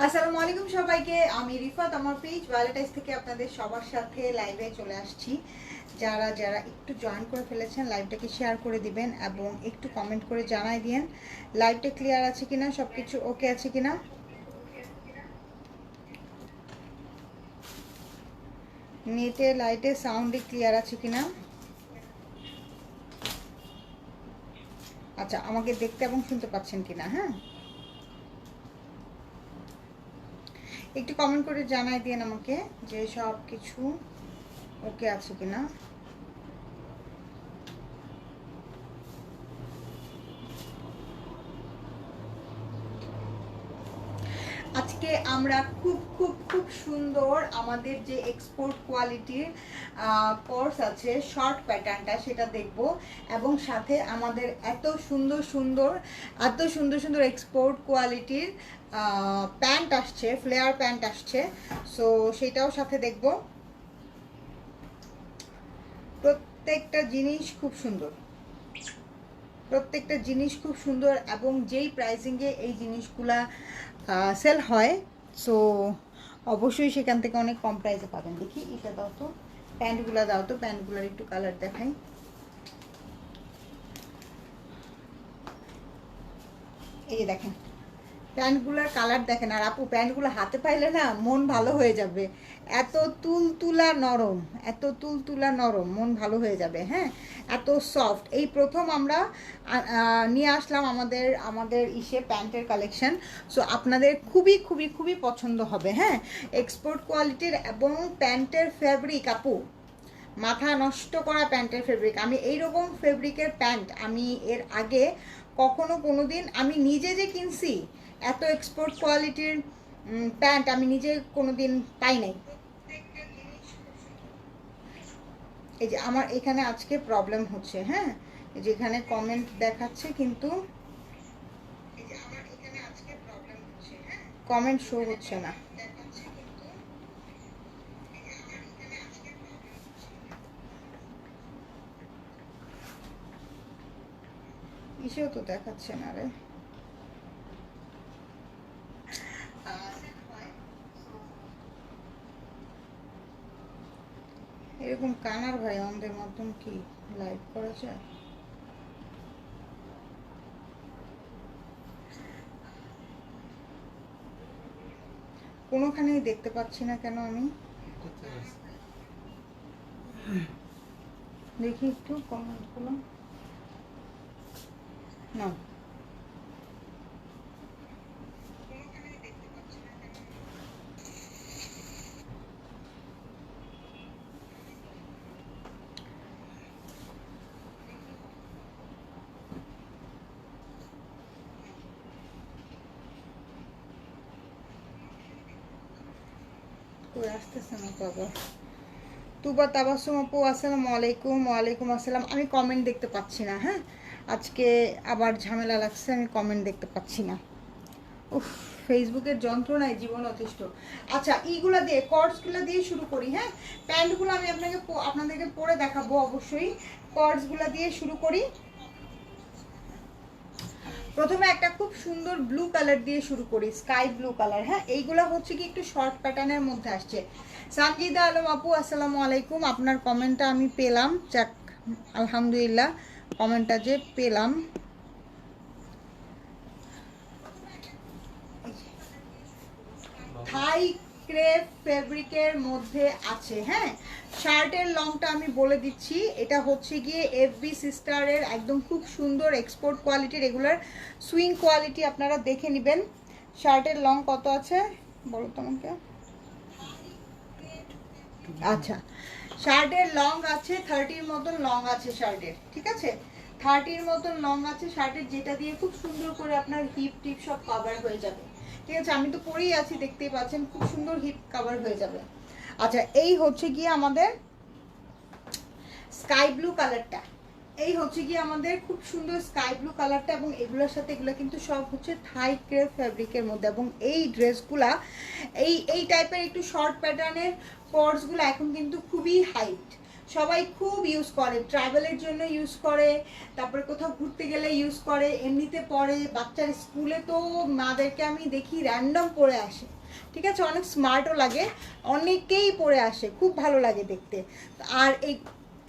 আসসালামু আলাইকুম সবাইকে। আমি রিফাত, আমার পেজ ভ্যালেন্টাইন্স থেকে আপনাদের সবার সাথে লাইভে চলে আসছি। যারা যারা একটু জয়েন করে ফেলেছেন লাইভটাকে শেয়ার করে দিবেন এবং একটু কমেন্ট করে জানাই দিন লাইভটা ক্লিয়ার আছে কিনা, সব কিছু ওকে আছে কিনা। নেটে লাইটে সাউন্ডে ক্লিয়ার আছে কিনা। আচ্ছা, আমাকে দেখতে এবং শুনতে পাচ্ছেন কিনা। হ্যাঁ, একটু কমেন্ট করে জানাই দিন আমাকে যে সব কিছু ওকে আছে কিনা। আজকে আমরা খুব খুব খুব সুন্দর আমাদের যে এক্সপোর্ট কোয়ালিটির কোর্স আছে শর্ট প্যাটার্নটা সেটা দেখব, এবং সাথে আমাদের এত সুন্দর সুন্দর এক্সপোর্ট কোয়ালিটির প্যান্ট আসছে, ফ্লেয়ার প্যান্ট আসছে। সো সেটাও সাথে দেখব। প্রত্যেকটা জিনিস খুব সুন্দর, প্রত্যেকটা জিনিস খুব সুন্দর, এবং যেই প্রাইসিংয়ে এই জিনিসগুলা সেল হয়, সো অবশ্যই সেখান থেকে অনেক কম প্রাইসে পাবেন। দেখি এটা দাও তো, প্যান্টগুলো দাও তো, প্যান্টগুলোর একটু কালার দেখাই। এই দেখেন প্যান্টগুলোর কালার দেখেন। আর আপু, প্যান্টগুলো হাতে পাইলে না মন ভালো হয়ে যাবে। এত তুলতুলা নরম, এত তুলতুলা নরম, মন ভালো হয়ে যাবে। হ্যাঁ, এত সফট। এই প্রথম আমরা নিয়ে আসলাম আমাদের আমাদের ইসে প্যান্টের কালেকশন। সো আপনাদের খুবই খুবই খুবই পছন্দ হবে। হ্যাঁ, এক্সপোর্ট কোয়ালিটির এবং প্যান্টের ফ্যাব্রিক আপু মাথা নষ্ট করা প্যান্টের ফেব্রিক। আমি এইরকম ফেব্রিকের প্যান্ট আমি এর আগে কখনো কোনো দিন আমি নিজে যে কিনছি এত এক্সপোর্ট কোয়ালিটির প্যান্ট আমি নিজে কোনো দিন পাই নাই। এই যে আমার এখানে আজকে প্রবলেম হচ্ছে। হ্যাঁ, এই যে এখানে কমেন্ট দেখাচ্ছে কিন্তু কমেন্ট শো হচ্ছে না। ইসেও তো দেখাচ্ছে না রে। এরকম কানার ভাই আমাদের মাধ্যম কি লাইভ করা যায়? কোনোখানেই দেখতে পাচ্ছি না কেন আমি। দেখি একটু কমেন্টগুলো না। কই আসতেছে না তো আবার। তুবা তাবাসুম আপু আসসালামু আলাইকুম। ওয়ালাইকুম আসসালাম। আমি কমেন্ট দেখতে পাচ্ছি না। হ্যাঁ, আজকে আবার ঝামেলা লাগছে, আমি কমেন্ট দেখতে পাচ্ছি না। উফ, ফেসবুকের যন্ত্রণায় জীবন অতিষ্ঠ। আচ্ছা, এইগুলা দিয়ে কর্ডসগুলো দিয়ে শুরু করি। হ্যাঁ, প্যান্টগুলো আমি আপনাদেরকে পরে দেখাবো অবশ্যই। কর্ডসগুলো দিয়ে শুরু করি। প্রথমে একটা খুব সুন্দর ব্লু কালার দিয়ে শুরু করি, স্কাই ব্লু কালার। হ্যাঁ, এইগুলো হচ্ছে কি একটু শর্ট প্যাটার্নের মধ্যে আসছে। সানজিদা আলম আপু আসসালামু আলাইকুম। আপনার কমেন্টটা আমি পেলাম, যাক আলহামদুলিল্লাহ কমেন্টটা যে পেলাম। থাই ক্রেপ ফেব্রিকের মধ্যে আছে। হ্যাঁ, শার্টের লংটা আমি বলে দিচ্ছি, এটা হচ্ছে গিয়ে এফবি সিস্টারের একদম খুব সুন্দর এক্সপোর্ট কোয়ালিটির, রেগুলার সুইং কোয়ালিটি আপনারা দেখে নেবেন। শার্টের লং কত আছে বলো তো আমাকে। আচ্ছা, শার্টের লং আছে 30-র মতন লং আছে শার্টের। ঠিক আছে, 30-র মতন লং আছে শার্টের, যেটা দিয়ে খুব সুন্দর করে আপনার হিপ টিপ সব কভার হয়ে যাবে। ঠিক আছে, আমি তো পরেই আছি, দেখতেই পাচ্ছেন খুব সুন্দর হিপ কভার হয়ে যাবে। আচ্ছা, এই হচ্ছে গিয়ে আমাদের স্কাই ব্লু কালারটা। এই হচ্ছে গিয়ে আমাদের খুব সুন্দর স্কাই ব্লু কালারটা, এবং এগুলোর সাথে এগুলো কিন্তু সব হচ্ছে থাই ক্রেপ ফ্যাব্রিকের মধ্যে। এবং এই ড্রেসগুলা এই টাইপের একটু শর্ট প্যাটার্নের পর্সগুলো এখন কিন্তু খুবই হাইট। সবাই খুব ইউজ করে, ট্রাভেলের জন্য ইউজ করে, তারপরে কোথাও ঘুরতে গেলে ইউজ করে, এমনিতে পরে বাচ্চার স্কুলে তো মাদেরকে আমি দেখি র্যান্ডম পরে আসে, ঠিক আছে, অনেক স্মার্টও লাগে, অনেকেই পরে আসে, খুব ভালো লাগে দেখতে। আর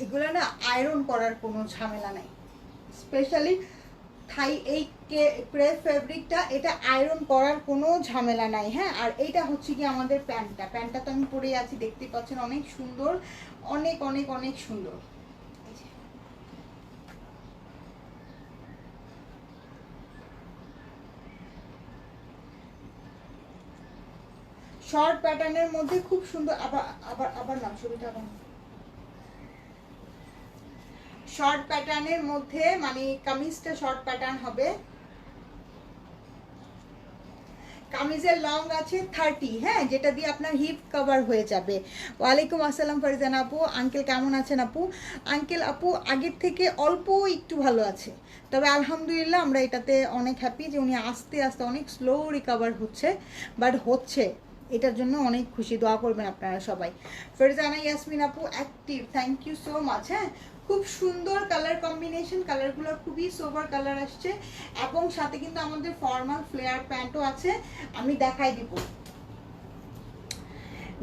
এগুলো না আয়রন করার কোনো ঝামেলা নাই, স্পেশালি থাই এই ক্রেপ ফেব্রিকটা, এটা আয়রন করার কোনো ঝামেলা নাই। হ্যাঁ, আর এইটা হচ্ছে কি আমাদের প্যান্টটা তো আমি পরে আছি, দেখতে পাচ্ছেন অনেক সুন্দর, অনেক অনেক অনেক সুন্দর। শর্ট প্যাটার্নের মধ্যে খুব সুন্দর, আবার আবার আবার না ছবিটা আবার শর্ট প্যাটার্নের মধ্যে, মানে কামিজটা শর্ট প্যাটার্ন হবে, কামিজের লং আছে 30, হ্যাঁ, যেটা দিয়ে আপনার হিপ কভার হয়ে যাবে। ওয়ালাইকুম আসসালাম ফারজানা আপু, আঙ্কেল কেমন আছেন আপু? আঙ্কেল আপু আগের থেকে অল্প একটু ভালো আছে, তবে আলহামদুলিল্লাহ আমরা এটাতে অনেক হ্যাপি যে উনি আস্তে আস্তে অনেক স্লো রিকভার হচ্ছে, বাট হচ্ছে, এটার জন্য অনেক খুশি, দোয়া করবেন আপনারা সবাই। ফারজানা ইয়াসমিন আপু active, thank you so much. হ্যাঁ, খুব সুন্দর কালার কম্বিনেশন, কালারগুলো খুবই সোবার কালার আসছে, এবং সাথে কিন্তু আমাদের ফর্মাল ফ্লেয়ার প্যান্টও আছে, আমি দেখাই দিব।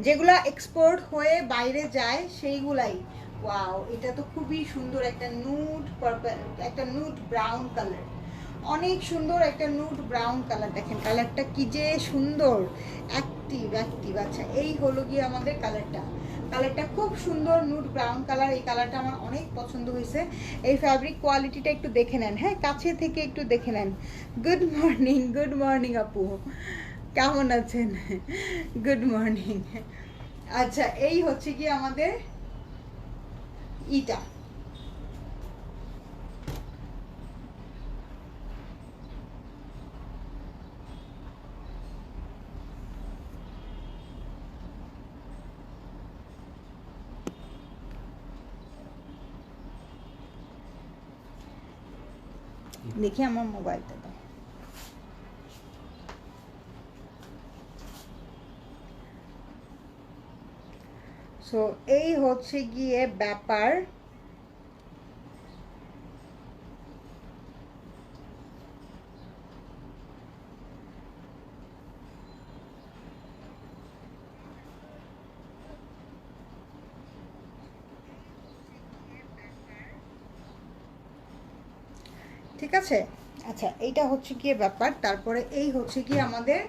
যেগুলা এক্সপোর্ট হয়ে বাইরে যায় সেইগুলাই। ওয়াও, এটা তো খুবই সুন্দর, একটা নুড পার্পল, একটা নুড ব্রাউন কালার, অনেক সুন্দর একটা নুড ব্রাউন কালার, দেখেন কালারটা কি যে সুন্দর, অ্যাক্টিভ অ্যাক্টিভ। আচ্ছা, এই হলো গিয়ে আমাদের কালারটা খুব সুন্দর নুড ব্রাউন কালার, এই কালারটা আমার অনেক পছন্দ হয়েছে। এই ফ্যাব্রিক কোয়ালিটিটা একটু দেখে নেন, হ্যাঁ, কাছে থেকে একটু দেখে নেন। গুড মর্নিং আপু, কেমন আছেন? Good morning. আচ্ছা, এই হচ্ছে কি আমাদের ইটা, দেখি আমার মোবাইলটা দাও। সো এই হচ্ছে গিয়ে ব্যাপার। ঠিক আছে, আচ্ছা, এইটা হচ্ছে গিয়ে ব্যাপার। তারপরে এই হচ্ছে গিয়ে আমাদের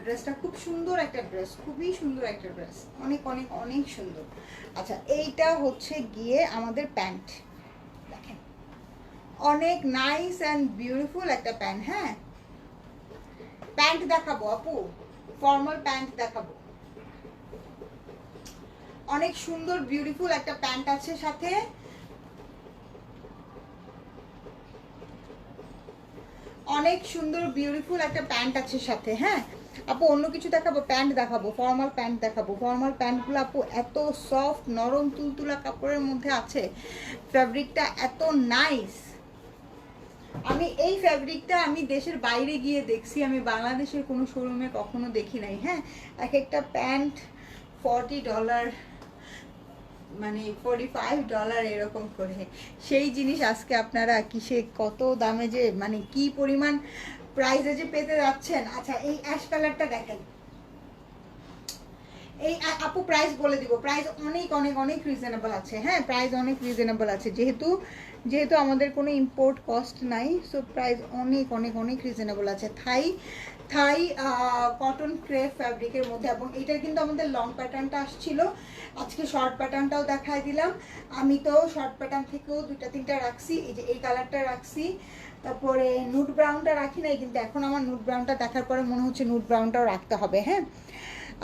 ড্রেসটা খুব সুন্দর একটা ড্রেস, খুবই সুন্দর একটা ড্রেস, অনেক অনেক অনেক সুন্দর। আচ্ছা, এইটা হচ্ছে গিয়ে আমাদের প্যান্ট, দেখেন অনেক নাইস অ্যান্ড বিউটিফুল একটা প্যান্ট। হ্যাঁ, প্যান্ট দেখাবো আপু, ফর্মাল প্যান্ট দেখাবো, অনেক সুন্দর বিউটিফুল একটা প্যান্ট আছে সাথে, অনেক সুন্দর বিউটিফুল একটা প্যান্ট আছে সাথে। হ্যাঁ আপু, অন্য কিছু দেখাবো, প্যান্ট দেখাবো, ফর্মাল প্যান্ট দেখাবো। ফর্মাল প্যান্টগুলো আপু এত সফট, নরম তুলতুলা কাপড়ের মধ্যে আছে, ফ্যাব্রিকটা এত নাইস। আমি এই ফ্যাব্রিকটা আমি দেশের বাইরে গিয়ে দেখছি, আমি বাংলাদেশের কোনো শোরুমে কখনো দেখি নাই। হ্যাঁ, এক একটা প্যান্ট $40, মানে $45 এরকম করে, সেই জিনিস আজকে আপনারা কিসে কত দামে যে, মানে কি পরিমাণ প্রাইসে যে পেতে যাচ্ছেন। আচ্ছা, এই অ্যাশ কালারটা দেখেন, এই আপু প্রাইস বলে দিব, প্রাইস অনেক অনেক অনেক রিজনেবল আছে। হ্যাঁ, প্রাইস অনেক রিজনেবল আছে, যেহেতু আমাদের কোনো ইম্পোর্ট কস্ট নাই, সো প্রাইস অনেক অনেক অনেক রিজনেবল আছে। থাই কটন ক্রেপ ফ্যাব্রিকের মধ্যে, এবং এটার কিন্তু আমাদের লং প্যাটার্নটা আসছিল, আজকে শর্ট প্যাটার্নটাও দেখাই দিলাম। আমি তো শর্ট প্যাটার্ন থেকেও 2-3টা রাখছি, এই যে এই কালারটা রাখছি, তারপরে নুড ব্রাউনটা রাখি নাই, কিন্তু এখন আমার নুড ব্রাউনটা দেখার পরে মনে হচ্ছে নুড ব্রাউনটাও রাখতে হবে। হ্যাঁ,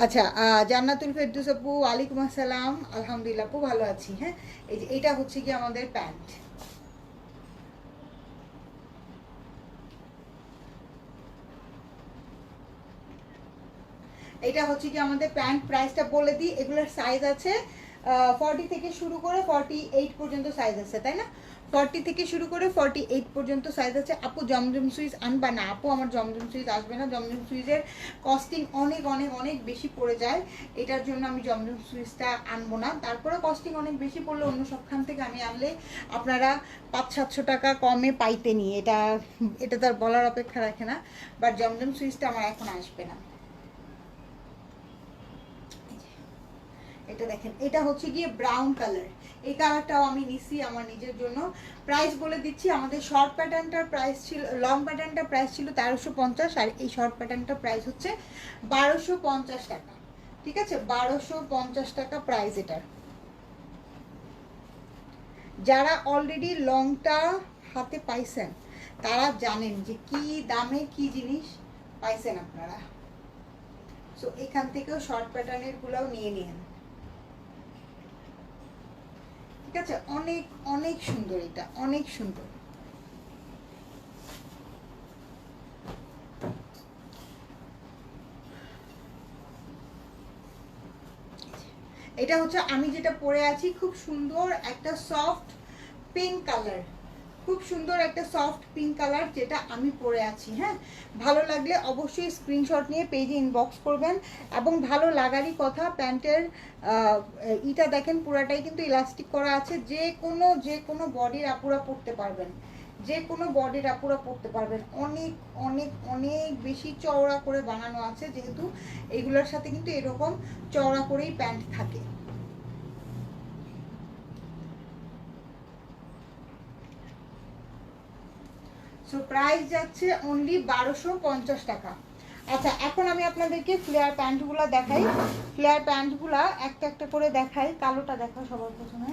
আচ্ছা, জান্নাতুল ফেরদৌস আপু ওয়ালাইকুম আসসালাম, আলহামদুলিল্লাহ আপু ভালো আছি। হ্যাঁ, এই যে এটা হচ্ছে কি আমাদের প্যান্ট, এটা হচ্ছে কি আমাদের প্যান্ট। প্রাইসটা বলে দিই, এগুলোর সাইজ আছে 40 থেকে শুরু করে 48 পর্যন্ত সাইজ আছে, তাই না? 40 থেকে শুরু করে 48 পর্যন্ত সাইজ আছে। আপু জমজম সুইচ আনবা না? আপু আমার জমজম সুইচ আসবে না, জমজম সুইচের কস্টিং অনেক অনেক অনেক বেশি পড়ে যায়, এটার জন্য আমি জমজম সুইচটা আনবো না। তারপরে কস্টিং অনেক বেশি পড়লে অন্য সবখান থেকে আমি আনলে আপনারা 500-700 টাকা কমে পাইতেনি, এটা এটা তার বলার অপেক্ষা রাখে না। বাট জমজম সুইচটা আমার এখন আসবে না। এটা দেখেন, এটা হচ্ছে গিয়ে ব্রাউন কালার, এই কালারটাও আমি নিছি আমার নিজের জন্য। প্রাইস বলে দিচ্ছি, আমাদের শর্ট প্যাটার্নটার প্রাইস ছিল, লং প্যাটার্নটার প্রাইস ছিল 1350, আর এই শর্ট প্যাটার্নটার প্রাইস হচ্ছে 1250 টাকা। ঠিক আছে, 1250 টাকা প্রাইস এটার। যারা অলরেডি লংটা হাতে পাইছেন তারা জানেন যে কি দামে কি জিনিস পাইছেন আপনারা। সো এখান থেকেও শর্ট প্যাটার্নের গুলাও নিয়ে নিন। ঠিক আছে, অনেক অনেক সুন্দর, এটা অনেক সুন্দর। এটা হচ্ছে আমি যেটা পরে আছি, খুব সুন্দর একটা সফট পিঙ্ক কালার, খুব সুন্দর একটা সফট পিঙ্ক কালার যেটা আমি পরে আছি। হ্যাঁ, ভালো লাগলে অবশ্যই স্ক্রিনশট নিয়ে পেজে ইনবক্স করবেন। এবং ভালো লাগারই কথা, প্যান্টের ইটা দেখেন পুরাটাই কিন্তু ইলাস্টিক করা আছে, যে কোনো বডির আপুরা পরতে পারবেন, যে কোনো বডির আপুরা পরতে পারবেন। অনেক অনেক অনেক বেশি চওড়া করে বানানো আছে, যেহেতু এগুলোর সাথে কিন্তু এরকম চওড়া করেই প্যান্ট থাকে। সো প্রাইস যাচ্ছে অনলি 1250 টাকা। আচ্ছা, এখন আমি আপনাদেরকে ফ্লেয়ার প্যান্টগুলো দেখাই। ফ্লেয়ার প্যান্টগুলা একটা একটা করে দেখাই। কালোটা দেখাও সবার প্রথমে।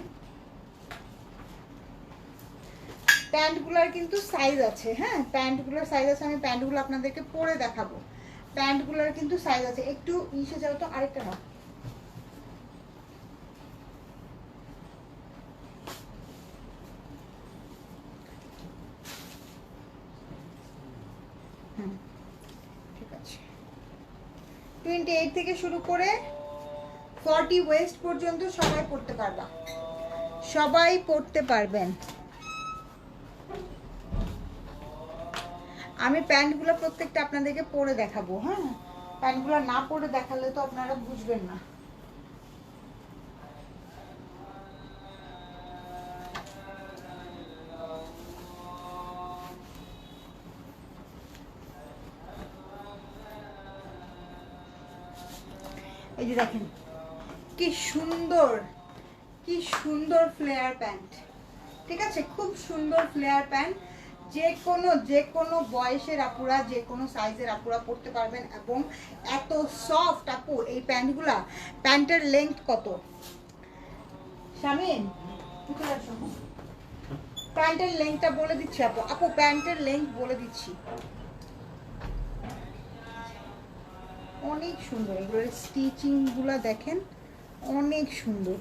প্যান্টগুলার কিন্তু সাইজ আছে, হ্যাঁ প্যান্টগুলোর সাইজ আছে, আমি প্যান্টগুলো আপনাদেরকে পরে দেখাবো। প্যান্টগুলোর কিন্তু সাইজ আছে। একটু ইসে যাও তো, আরেকটা না। ঠিক আছে, 28 থেকে শুরু করে 40 ওয়েস্ট পর্যন্ত সবাই পড়তে পারবা, সবাই পড়তে পারবেন। আমি প্যান্টগুলো প্রত্যেকটা আপনাদেরকে পরে দেখাবো। হ্যাঁ, প্যান্টগুলো না পরে দেখালে তো আপনারা বুঝবেন না। এই যে দেখেন কি সুন্দর, কি সুন্দর ফ্লেয়ার প্যান্ট। ঠিক আছে, খুব সুন্দর ফ্লেয়ার প্যান্ট, যে কোনো বয়সের আপুরা, যে কোনো সাইজের আপুরা পরতে পারবেন। এবং এত সফট আপু এই প্যান্টগুলা। প্যান্টের লেন্থ কত শামিন? প্যান্টের লেন্থটা বলে দিচ্ছি আপু, আপু প্যান্টের লেন্থ বলে দিচ্ছি। অনেক সুন্দর, এগুলোর স্টিচিংগুলো দেখেন অনেক সুন্দর।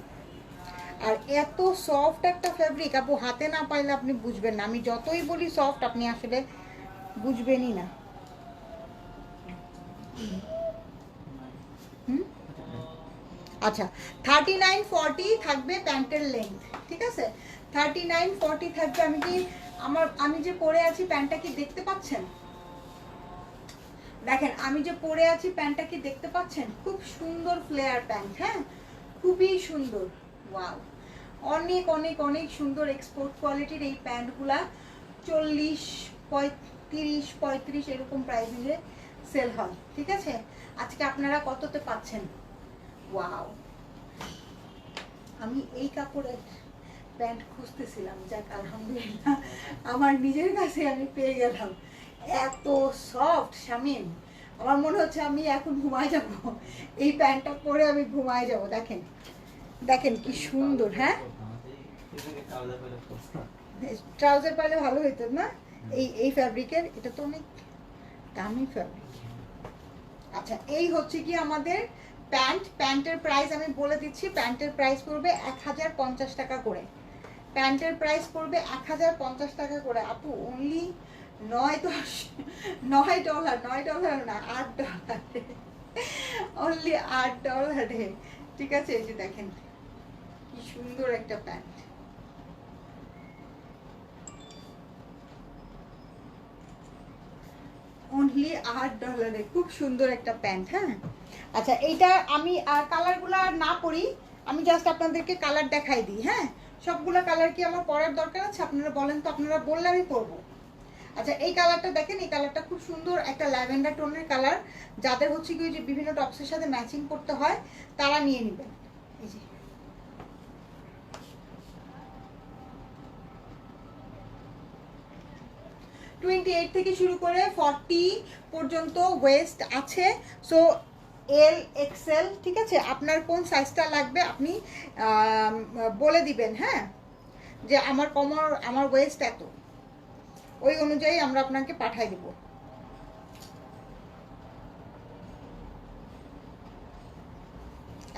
আর এত সফট একটা ফ্যাব্রিক আপু, হাতে না পাইলে আপনি বুঝবেন না। আমি যতই বলি সফট, আপনি আসলে বুঝবেনই না। আচ্ছা, 39-40 থাকবে প্যান্টের লেন্থ। ঠিক আছে, 39-40 থাকবে। আমি যে পরে আছি প্যান্টটা কি দেখতে পাচ্ছেন? দেখেন আমি যে পরে আছি প্যান্টটা কি দেখতে পাচ্ছেন? খুব সুন্দর ফ্লেয়ার প্যান্ট, হ্যাঁ খুবই সুন্দর। ওয়াও, অনেক অনেক অনেক সুন্দর এক্সপোর্ট কোয়ালিটির এই প্যান্টগুলা 40, 30, 35 এরকম প্রাইসে সেল হয়। ঠিক আছে, আজকে আপনারা কততে পাচ্ছেন? ওয়াও, আমি এই কাপড়ের প্যান্ট খুঁজতেছিলাম, যাক আলহামদুলিল্লাহ আমার নিজের কাছে আমি পেয়ে গেলাম। এত সফট শামিম, আমার মনে হচ্ছে আমি এখন ঘুমায় যাব, এই প্যান্টটা পরে আমি ঘুমায় যাব। দেখেন দেখেন কি সুন্দর। হ্যাঁ, ট্রাউজার পাইলে ভালো হইতো না? এই ফ্যাব্রিকের, এটা তো অনেক দামি ফ্যাব্রিক। আচ্ছা, এই হচ্ছে কি আমাদের প্যান্ট। প্যান্টের প্রাইস আমি বলে দিচ্ছি, প্যান্টের প্রাইস পড়বে 1050 টাকা করে। প্যান্টের প্রাইস পড়বে 1050 টাকা করে আপু। অনলি $9 না, $8, অনলি $8। ঠিক আছে, এই যে দেখেন কি সুন্দর একটা প্যান্ট। অনলি $8 খুব সুন্দর একটা প্যান্ট। হ্যাঁ আচ্ছা এইটা আমি কালারগুলো আর না পরি, আমি জাস্ট আপনাদেরকে কালার দেখাই দিই। হ্যাঁ সবগুলো কালার কি আমার পরার দরকার আছে আপনারা বলেন তো, আপনারা বললে আমি পরবো। আচ্ছা এই কালারটা দেখেন, এই কালারটা খুব সুন্দর একটা ল্যাভেন্ডার টোনের কালার, যাদের হচ্ছে কি যে বিভিন্ন টপসের সাথে ম্যাচিং করতে হয় তারা নিয়ে নেবেন। এই যে 28 থেকে শুরু করে 40 পর্যন্ত ওয়েস্ট আছে। সো এল এক্সেল, ঠিক আছে, আপনার কোন সাইজটা লাগবে আপনি বলে দিবেন। হ্যাঁ যে আমার কোমর, আমার ওয়েস্ট এত, ওই অনুযায়ী আমরা আপনাকে পাঠাই দেব।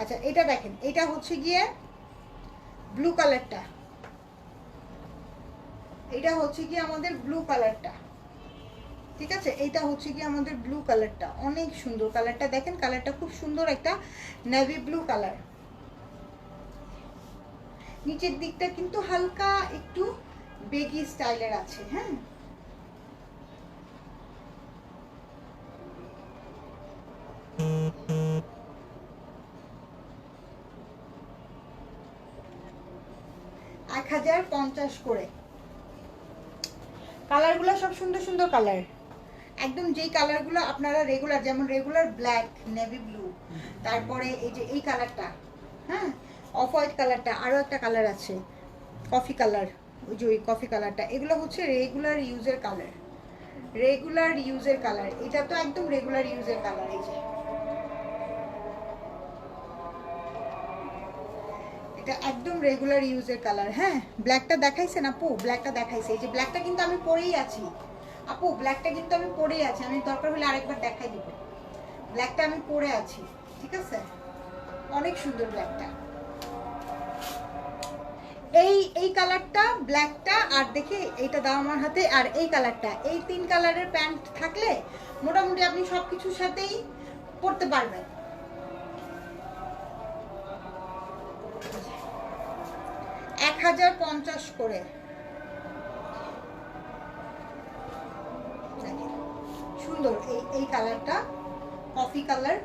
আচ্ছা এটা দেখেন, এটা হচ্ছে গিয়ে ব্লু কালারটা, এটা হচ্ছে কি আমাদের ব্লু কালারটা, ঠিক আছে, এইটা হচ্ছে কি আমাদের ব্লু কালারটা, অনেক সুন্দর কালারটা দেখেন, কালারটা খুব সুন্দর একটা নেভি ব্লু কালার। নিচের দিকটা কিন্তু হালকা একটু বেগি স্টাইলের আছে। হ্যাঁ $1050 করে। কালারগুলো সব সুন্দর সুন্দর কালার, একদম যেই কালারগুলো আপনারা রেগুলার, যেমন রেগুলার ব্ল্যাক, নেভি ব্লু, তারপরে এই যে এই কালারটা, হ্যাঁ অফ হোয়াইট কালারটা, আরও একটা কালার আছে কফি কালার, ওই যে ওই কফি কালারটা, এগুলো হচ্ছে রেগুলার ইউজের কালার, রেগুলার ইউজের কালার। এটা তো একদম রেগুলার ইউজের কালার। এই যে এটা একদম রেগুলার ইউজের কালার। হ্যাঁ ব্ল্যাকটা দেখাইছেন আপু, ব্ল্যাকটা দেখাইছে, এই যে ব্ল্যাকটা কিন্তু আমি পরেই আছি আপু, ব্ল্যাকটা কিন্তু আমি পরেই আছি, আমি দরকার হলে আরেকবার দেখাই দিব, ব্ল্যাকটা আমি পরে আছি, ঠিক আছে, অনেক সুন্দর ব্ল্যাকটা। এই কালারটা, ব্ল্যাকটা, আর দেখি এইটা দাও আমার হাতে, আর এই কালারটা, এই 3 কালারের প্যান্ট থাকলে মোটামুটি আপনি সব কিছুর সাথেই পরতে পারবেন। 1050 করে। সুন্দর এই কালারটা, কফি কালার।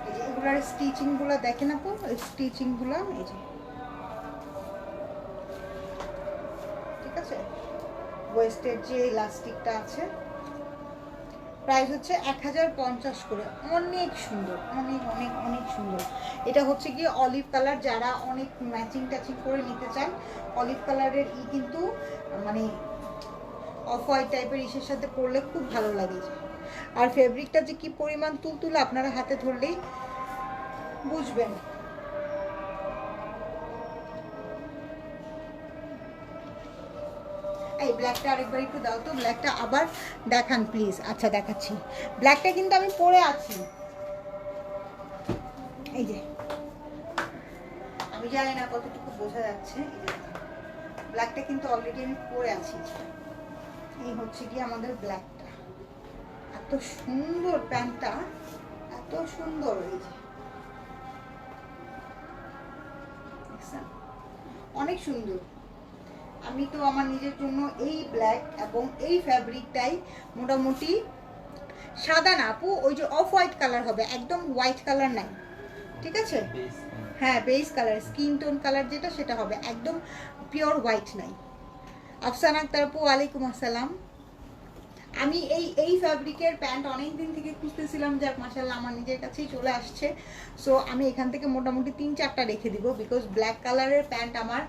এই যে এগুলার স্টিচিং গুলো দেখেন আপু, স্টিচিং গুলো এই যে, ঠিক আছে, ওয়েস্টের যে ইলাস্টিকটা আছে, প্রাইস হচ্ছে 1050 করে। অনেক সুন্দর, অনেক অনেক অনেক সুন্দর। এটা হচ্ছে কি অলিভ কালার, যারা অনেক ম্যাচিং ট্যাচিং করে নিতে চান, অলিভ কালারের কিন্তু মানে অফ হোয়াইট টাইপের ইসের সাথে পরলে খুব ভালো লাগে। আর ফেব্রিকটা যে কি পরিমাণ তুলতুলে আপনারা হাতে ধরলেই বুঝবেন। এই ব্ল্যাকটা আরেকবার একটু দাও তো, ব্ল্যাকটা আবার দেখান প্লিজ। আচ্ছা দেখাচ্ছি, ব্ল্যাকটা কিন্তু আমি পরে আছি, এই যে, আমি জানি না কতটুকু বোঝা যাচ্ছে, ব্ল্যাকটা কিন্তু অলরেডি আমি পরে আছি। এই হচ্ছে কি আমাদের ব্ল্যাকটা, এত সুন্দর প্যান্টটা, এত সুন্দর, এই যে অনেক সুন্দর। আমি তো আমার নিজের জন্য এই ব্ল্যাক এবং এই ফ্যাব্রিকটাই মোটামুটি সাদা না আপু, ওই যে অফ হোয়াইট কালার হবে, একদম হোয়াইট কালার নাই, ঠিক আছে, হ্যাঁ base colour, skin tone colour যেটা সেটা হবে, একদম পিওর হোয়াইট নাই। আফসানা আক্তার আপু ওয়ালাইকুম আসসালাম। আমি এই ফ্যাব্রিকের প্যান্ট অনেক দিন থেকে খুঁজতেছিলাম, যাক মাশাআল্লাহ আমার নিজের কাছেই চলে আসছে। সো আমি এখান থেকে মোটামুটি 3-4টা রেখে দিব, বিকজ ব্ল্যাক কালারের প্যান্ট আমার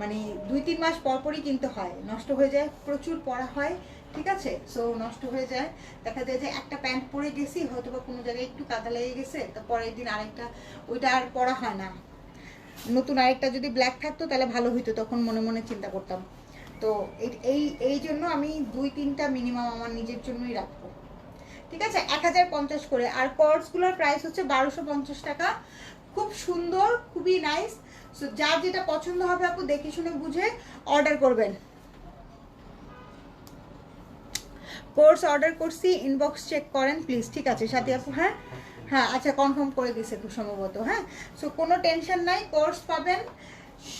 মানে 2-3 মাস পরপরই কিনতে হয়, নষ্ট হয়ে যায়, প্রচুর পরা হয়, ঠিক আছে, সো নষ্ট হয়ে যায়। দেখা যায় যে একটা প্যান্ট পরে গেছি, হয়তো বা কোনো জায়গায় একটু কাদা লেগে গেছে, তো পরের দিন আরেকটা, ওইটা আর পরা হয় না। নতুন আরেকটা যদি ব্ল্যাক থাকতো তাহলে ভালো হইতো, তখন মনে মনে চিন্তা করতাম। তো এই জন্য আমি 2-3টা মিনিমাম আমার নিজের জন্যই রাখবো, ঠিক আছে। 1050 করে। আর কর্সগুলোর প্রাইস হচ্ছে 1250 টাকা। খুব সুন্দর, খুবই নাইস। সো যার যেটা পছন্দ হবে আপু দেখে শুনে বুঝে অর্ডার করবেন। কোর্স অর্ডার করছি, ইনবক্স চেক করেন প্লিজ, ঠিক আছে সাথী আপু। হ্যাঁ হ্যাঁ আচ্ছা কনফার্ম করে দিছে খুব সম্ভবত। হ্যাঁ সো কোনো টেনশন নাই, কোর্স পাবেন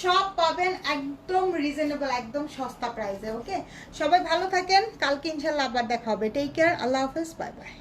সব পাবেন একদম রিজনেবল, একদম সস্তা প্রাইসে। ওকে, সবাই ভালো থাকেন, কালকে ইনশাল্লাহ আবার দেখা হবে। টেক কেয়ার, আল্লাহ হাফেজ, বাই বাই।